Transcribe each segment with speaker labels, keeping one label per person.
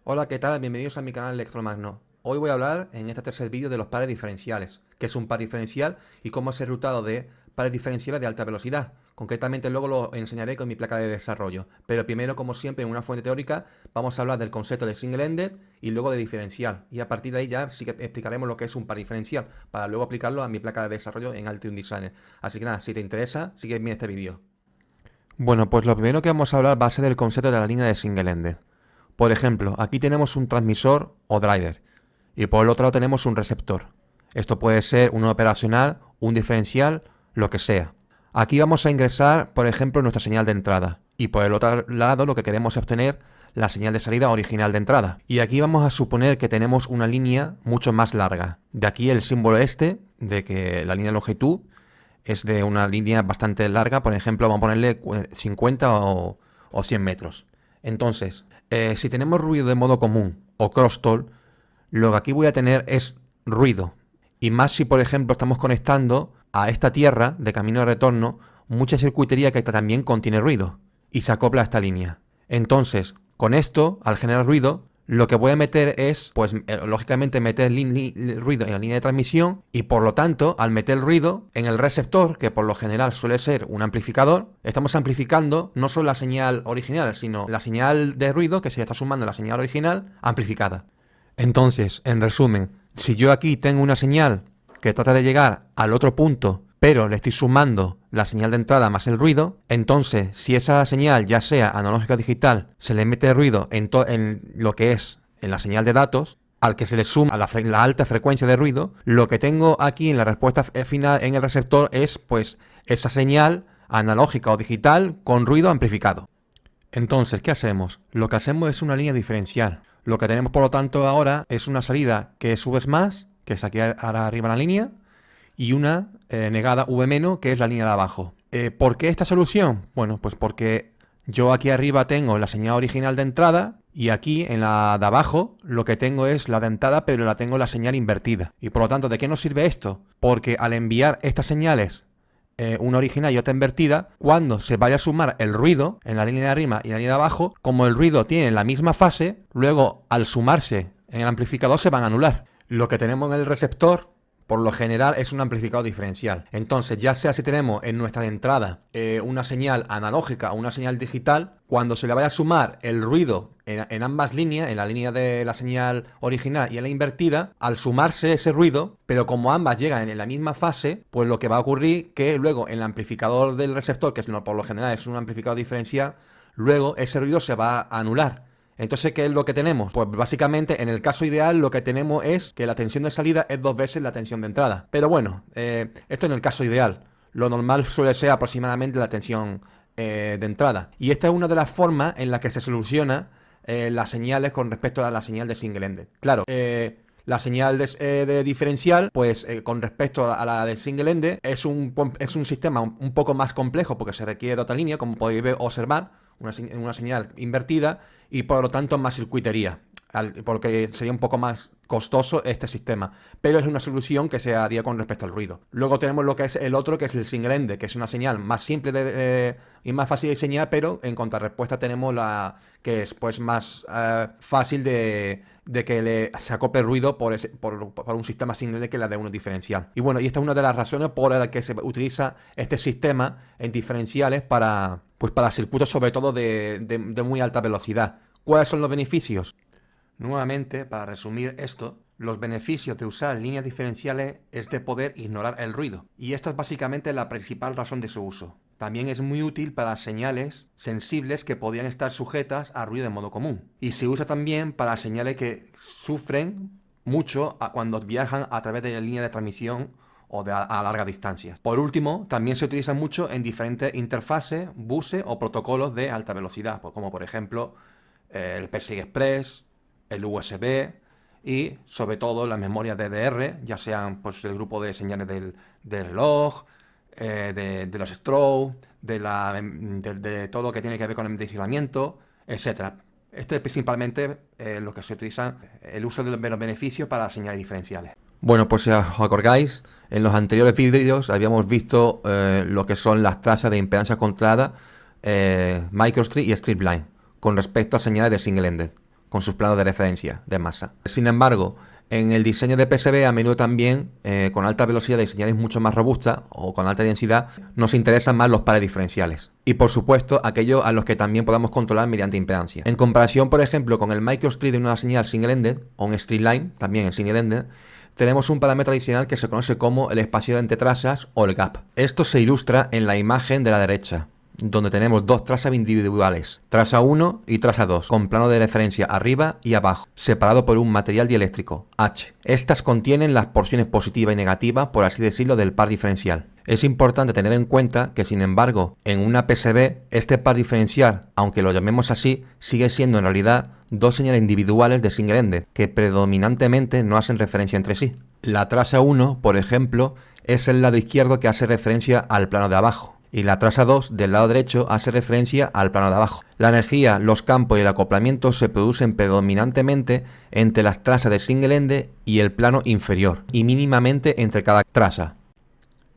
Speaker 1: Hola, ¿qué tal? Bienvenidos a mi canal Electromagno. Hoy voy a hablar en este tercer vídeo de los pares diferenciales, qué es un par diferencial y cómo es el resultado de pares diferenciales de alta velocidad. Concretamente luego lo enseñaré con mi placa de desarrollo, pero primero, como siempre, en una fuente teórica vamos a hablar del concepto de single-ended y luego de diferencial, y a partir de ahí ya sí que explicaremos lo que es un par diferencial para luego aplicarlo a mi placa de desarrollo en Altium Designer. Así que nada, si te interesa, sigue bien este vídeo. Bueno, pues lo primero que vamos a hablar va a ser del concepto de la línea de single-ended. Por ejemplo, aquí tenemos un transmisor o driver y por el otro lado tenemos un receptor. Esto puede ser un operacional, un diferencial, lo que sea. Aquí vamos a ingresar, por ejemplo, nuestra señal de entrada y por el otro lado lo que queremos es obtener la señal de salida original de entrada. Y aquí vamos a suponer que tenemos una línea mucho más larga. De aquí el símbolo este, de que la línea de longitud es de una línea bastante larga, por ejemplo, vamos a ponerle 50 o 100 metros. Entonces, si tenemos ruido de modo común o crosstalk, lo que aquí voy a tener es ruido. Y más si, por ejemplo, estamos conectando a esta tierra de camino de retorno mucha circuitería que también contiene ruido y se acopla a esta línea. Entonces, con esto, al generar ruido, lo que voy a meter es, pues, lógicamente meter ruido en la línea de transmisión y por lo tanto, al meter ruido en el receptor, que por lo general suele ser un amplificador, estamos amplificando no solo la señal original, sino la señal de ruido que se está sumando a la señal original amplificada. Entonces, en resumen, si yo aquí tengo una señal que trata de llegar al otro punto, pero le estoy sumando la señal de entrada más el ruido, entonces si esa señal, ya sea analógica o digital, se le mete ruido en lo que es en la señal de datos, al que se le suma la alta frecuencia de ruido, lo que tengo aquí en la respuesta final en el receptor es pues esa señal analógica o digital con ruido amplificado. Entonces, ¿qué hacemos? Lo que hacemos es una línea diferencial. Lo que tenemos por lo tanto ahora es una salida que subes más, que es aquí ahora arriba la línea, y una negada V-, que es la línea de abajo. ¿Por qué esta solución? Bueno, pues porque yo aquí arriba tengo la señal original de entrada y aquí en la de abajo lo que tengo es la de entrada, pero la tengo la señal invertida. Y por lo tanto, ¿de qué nos sirve esto? Porque al enviar estas señales, una original y otra invertida, cuando se vaya a sumar el ruido en la línea de arriba y en la línea de abajo, como el ruido tiene la misma fase, luego al sumarse en el amplificador se van a anular. Lo que tenemos en el receptor, por lo general, es un amplificador diferencial. Entonces, ya sea si tenemos en nuestra entrada una señal analógica o una señal digital, cuando se le vaya a sumar el ruido en ambas líneas, en la línea de la señal original y en la invertida, al sumarse ese ruido, pero como ambas llegan en la misma fase, pues lo que va a ocurrir que luego en el amplificador del receptor, que por lo general es un amplificador diferencial, luego ese ruido se va a anular. Entonces, ¿qué es lo que tenemos? Pues básicamente, en el caso ideal, lo que tenemos es que la tensión de salida es 2 veces la tensión de entrada. Pero bueno, esto en el caso ideal. Lo normal suele ser aproximadamente la tensión de entrada. Y esta es una de las formas en las que se soluciona las señales con respecto a la señal de single-ended. Claro, la señal de diferencial, pues con respecto a la de single-ended, es un sistema un poco más complejo porque se requiere de otra línea, como podéis observar, una señal invertida y por lo tanto más circuitería, porque sería un poco más costoso este sistema, pero es una solución que se haría con respecto al ruido. Luego tenemos lo que es el otro, que es el single-ended, que es una señal más simple y más fácil de diseñar, pero en contrarrespuesta tenemos la que es pues más fácil de que se acople ruido por un sistema single que la de uno diferencial. Y bueno, y esta es una de las razones por las que se utiliza este sistema en diferenciales para circuitos sobre todo de muy alta velocidad. ¿Cuáles son los beneficios? Nuevamente, para resumir esto, los beneficios de usar líneas diferenciales es de poder ignorar el ruido, y esta es básicamente la principal razón de su uso. También es muy útil para señales sensibles que podrían estar sujetas a ruido de modo común, y se usa también para señales que sufren mucho cuando viajan a través de la línea de transmisión o a largas distancias. Por último, también se utiliza mucho en diferentes interfaces, buses o protocolos de alta velocidad, como por ejemplo el PCI Express, el USB y sobre todo las memorias DDR, ya sean pues el grupo de señales del reloj, de los strobe, de todo lo que tiene que ver con el mencionamiento, etcétera. Este es principalmente lo que se utiliza, el uso de los beneficios para señales diferenciales. Bueno, pues si os acordáis, en los anteriores vídeos habíamos visto lo que son las tasas de impedancia controlada microstrip y strip line con respecto a señales de single-ended. con sus planos de referencia de masa. Sin embargo, en el diseño de PCB a menudo también, con alta velocidad de señales mucho más robustas o con alta densidad, nos interesan más los pares diferenciales. Y por supuesto, aquellos a los que también podamos controlar mediante impedancia. En comparación, por ejemplo, con el microstrip de una señal single-ended o un streamline, también en single-ended, tenemos un parámetro adicional que se conoce como el espacio entre trazas o el gap. Esto se ilustra en la imagen de la derecha, donde tenemos dos trazas individuales, traza 1 y traza 2, con plano de referencia arriba y abajo, separado por un material dieléctrico, H. Estas contienen las porciones positiva y negativa, por así decirlo, del par diferencial. Es importante tener en cuenta que, sin embargo, en una PCB, este par diferencial, aunque lo llamemos así, sigue siendo en realidad dos señales individuales de single-ended, que predominantemente no hacen referencia entre sí. La traza 1, por ejemplo, es el lado izquierdo que hace referencia al plano de abajo, y la traza 2 del lado derecho hace referencia al plano de abajo. La energía, los campos y el acoplamiento se producen predominantemente entre las trazas de single-ended y el plano inferior, y mínimamente entre cada traza.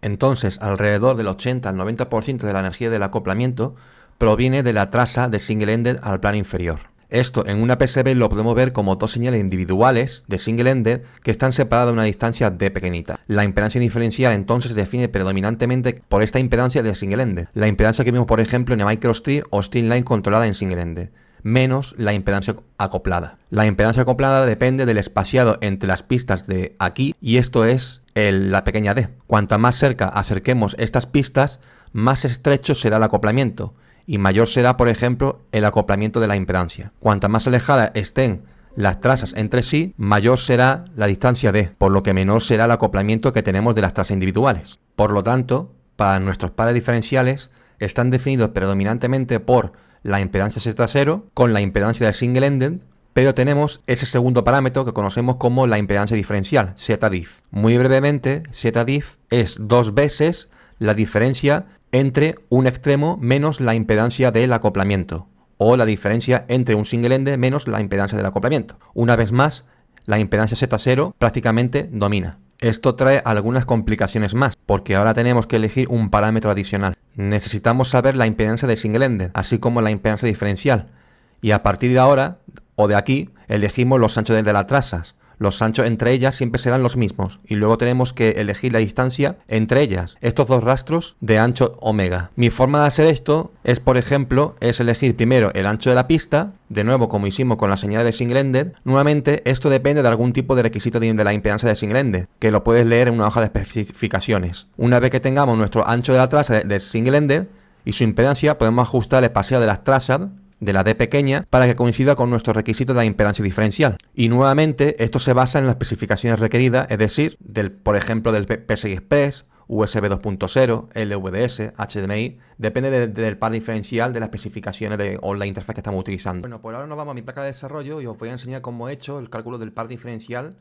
Speaker 1: Entonces, alrededor del 80 al 90% de la energía del acoplamiento proviene de la traza de single-ended al plano inferior. Esto en una PCB lo podemos ver como dos señales individuales de single-ended que están separadas a una distancia d pequeñita. La impedancia diferencial entonces se define predominantemente por esta impedancia de single-ended, la impedancia que vimos por ejemplo en el microstrip o streamline controlada en single-ended, menos la impedancia acoplada. La impedancia acoplada depende del espaciado entre las pistas de aquí y esto es la pequeña d. Cuanta más cerca acerquemos estas pistas, más estrecho será el acoplamiento y mayor será, por ejemplo, el acoplamiento de la impedancia. Cuanta más alejadas estén las trazas entre sí, mayor será la distancia d, por lo que menor será el acoplamiento que tenemos de las trazas individuales. Por lo tanto, para nuestros pares diferenciales están definidos predominantemente por la impedancia Z0 con la impedancia de single-ended, pero tenemos ese segundo parámetro que conocemos como la impedancia diferencial, ZDIF. Muy brevemente, ZDIF es dos veces la diferencia entre un extremo menos la impedancia del acoplamiento, o la diferencia entre un single-ended menos la impedancia del acoplamiento. Una vez más, la impedancia Z0 prácticamente domina. Esto trae algunas complicaciones más, porque ahora tenemos que elegir un parámetro adicional. Necesitamos saber la impedancia de single-ended, así como la impedancia diferencial, y a partir de ahora, o de aquí, elegimos los anchos de las trazas. Los anchos entre ellas siempre serán los mismos y luego tenemos que elegir la distancia entre ellas, estos dos rastros de ancho omega. Mi forma de hacer esto es, por ejemplo, elegir primero el ancho de la pista, de nuevo como hicimos con la señal de single-ended. Nuevamente esto depende de algún tipo de requisito de la impedancia de single-ended, que lo puedes leer en una hoja de especificaciones. Una vez que tengamos nuestro ancho de la traza de single-ended y su impedancia, podemos ajustar el espaciado de las trazas de la D pequeña para que coincida con nuestro requisito de la impedancia diferencial. Y nuevamente esto se basa en las especificaciones requeridas, es decir, por ejemplo del PCI Express, USB 2.0, LVDS, HDMI, depende del par diferencial de las especificaciones o la interfaz que estamos utilizando. Bueno, pues ahora nos vamos a mi placa de desarrollo y os voy a enseñar cómo he hecho el cálculo del par diferencial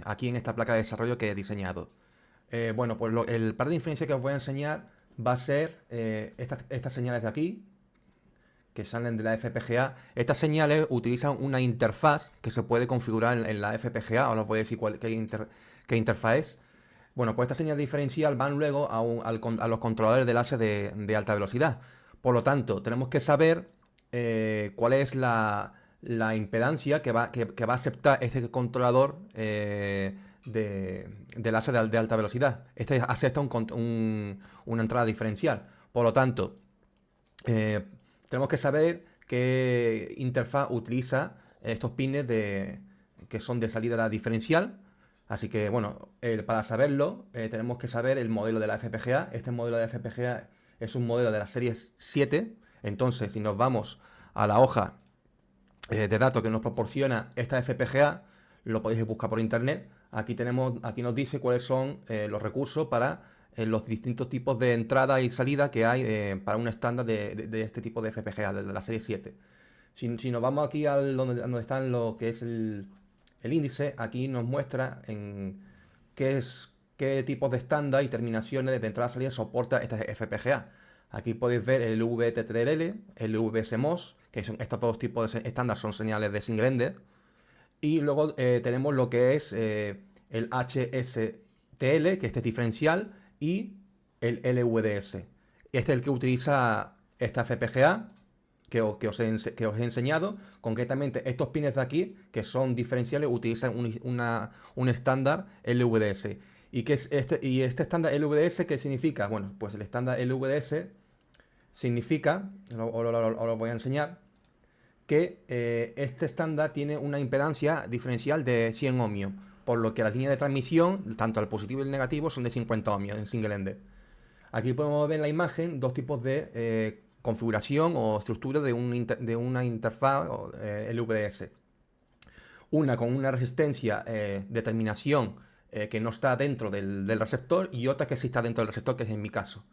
Speaker 1: aquí en esta placa de desarrollo que he diseñado. Bueno, pues el par diferencial que os voy a enseñar va a ser estas señales de aquí, que salen de la FPGA. Estas señales utilizan una interfaz que se puede configurar en la FPGA. Ahora os voy a decir qué interfaz es. Bueno, pues estas señales diferencial van luego a los controladores de enlace de alta velocidad. Por lo tanto, tenemos que saber cuál es la impedancia que va a aceptar este controlador de enlace de alta velocidad. Este acepta una entrada diferencial. Por lo tanto, tenemos que saber qué interfaz utiliza estos pines que son de salida diferencial. Así que, bueno, para saberlo, tenemos que saber el modelo de la FPGA. Este modelo de la FPGA es un modelo de la serie 7. Entonces, si nos vamos a la hoja de datos que nos proporciona esta FPGA, lo podéis buscar por internet. Aquí nos dice cuáles son los recursos para los distintos tipos de entrada y salida que hay para un estándar de este tipo de FPGA, de la serie 7. Si nos vamos aquí donde están lo que es el índice, aquí nos muestra qué tipos de estándar y terminaciones de entrada y salida soporta esta FPGA. Aquí podéis ver el VTTL, el VSMOS, que son estos dos tipos de estándar, son señales de single-ended. Y luego tenemos lo que es el HSTL, que este es diferencial, y el LVDS. Este es el que utiliza esta FPGA. que os he enseñado. Concretamente, estos pines de aquí, que son diferenciales, utilizan un estándar LVDS. ¿Y este estándar LVDS qué significa? Bueno, pues el estándar LVDS significa, os lo voy a enseñar, que este estándar tiene una impedancia diferencial de 100 ohmios, por lo que las líneas de transmisión, tanto el positivo y el negativo, son de 50 ohmios en single ender. Aquí podemos ver en la imagen dos tipos de configuración o estructura de una interfaz LVDS. Una con una resistencia de terminación que no está dentro del receptor, y otra que sí está dentro del receptor, que es en mi caso.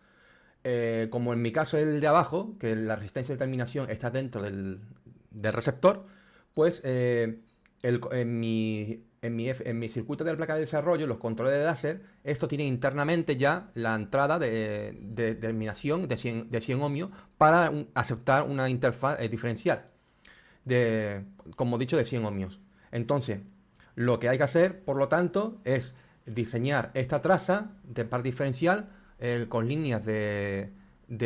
Speaker 1: Como en mi caso es el de abajo, que la resistencia de terminación está dentro del receptor, pues en mi circuito de la placa de desarrollo, los controles de láser, esto tiene internamente ya la entrada de terminación de 100 ohmios para aceptar una interfaz diferencial, como dicho, de 100 ohmios. Entonces, lo que hay que hacer, por lo tanto, es diseñar esta traza de par diferencial con líneas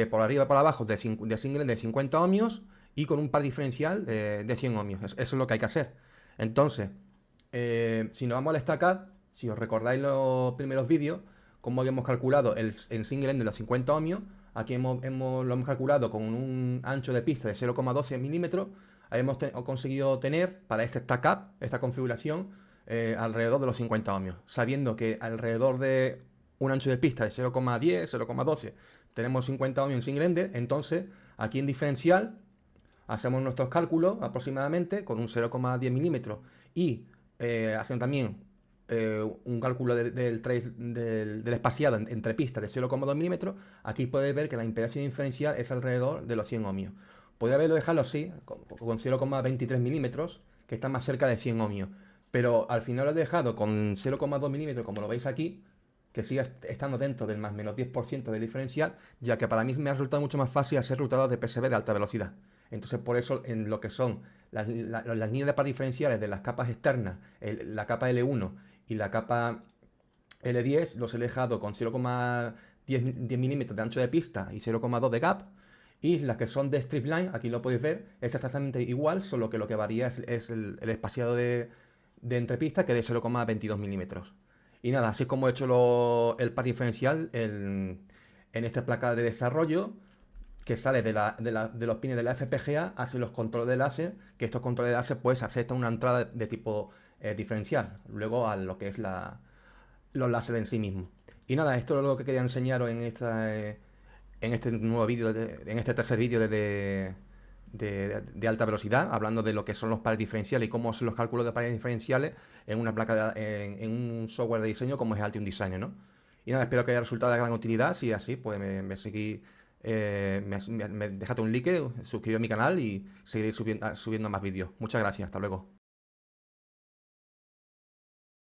Speaker 1: por arriba y por abajo de single de 50 ohmios y con un par diferencial de 100 ohmios. Eso es lo que hay que hacer. Entonces, si nos vamos al stack up, si os recordáis los primeros vídeos, cómo habíamos calculado el single end de los 50 ohmios, aquí lo hemos calculado con un ancho de pista de 0,12 milímetros. Ahí hemos conseguido tener para este stack up, esta configuración, alrededor de los 50 ohmios, sabiendo que alrededor de un ancho de pista de 0,10, 0,12 tenemos 50 ohmios en single ender. Entonces aquí en diferencial hacemos nuestros cálculos aproximadamente con un 0,10 milímetros y hacemos también un cálculo del espaciado entre pistas de 0,2 milímetros. Aquí podéis ver que la impedancia diferencial es alrededor de los 100 ohmios. Podría haberlo dejado así, con 0,23 milímetros, que está más cerca de 100 ohmios. Pero al final lo he dejado con 0,2 milímetros, como lo veis aquí, que siga estando dentro del más menos 10% del diferencial, ya que para mí me ha resultado mucho más fácil hacer rutados de PCB de alta velocidad. Entonces, por eso, en lo que son las líneas de par diferenciales de las capas externas, la capa L1 y la capa L10, los he dejado con 0,10 milímetros de ancho de pista y 0,2 de gap. Y las que son de strip line, aquí lo podéis ver, es exactamente igual, solo que lo que varía es el espaciado de entrepista, que es de 0,22 milímetros. Y nada, así es como he hecho el par diferencial en esta placa de desarrollo, que sale de los pines de la FPGA hacia los controles de láser, que estos controles de láser pues aceptan una entrada de tipo diferencial, luego a lo que es los láseres en sí mismos. Y nada, esto es lo que quería enseñaros en este nuevo vídeo, en este tercer vídeo de alta velocidad, hablando de lo que son los pares diferenciales y cómo son los cálculos de pares diferenciales en una placa en un software de diseño como es Altium Designer, ¿no? Y nada, espero que haya resultado de gran utilidad. Si es así, pues me seguís, dejad un like, suscribid a mi canal y seguiré subiendo más vídeos. Muchas gracias, hasta luego.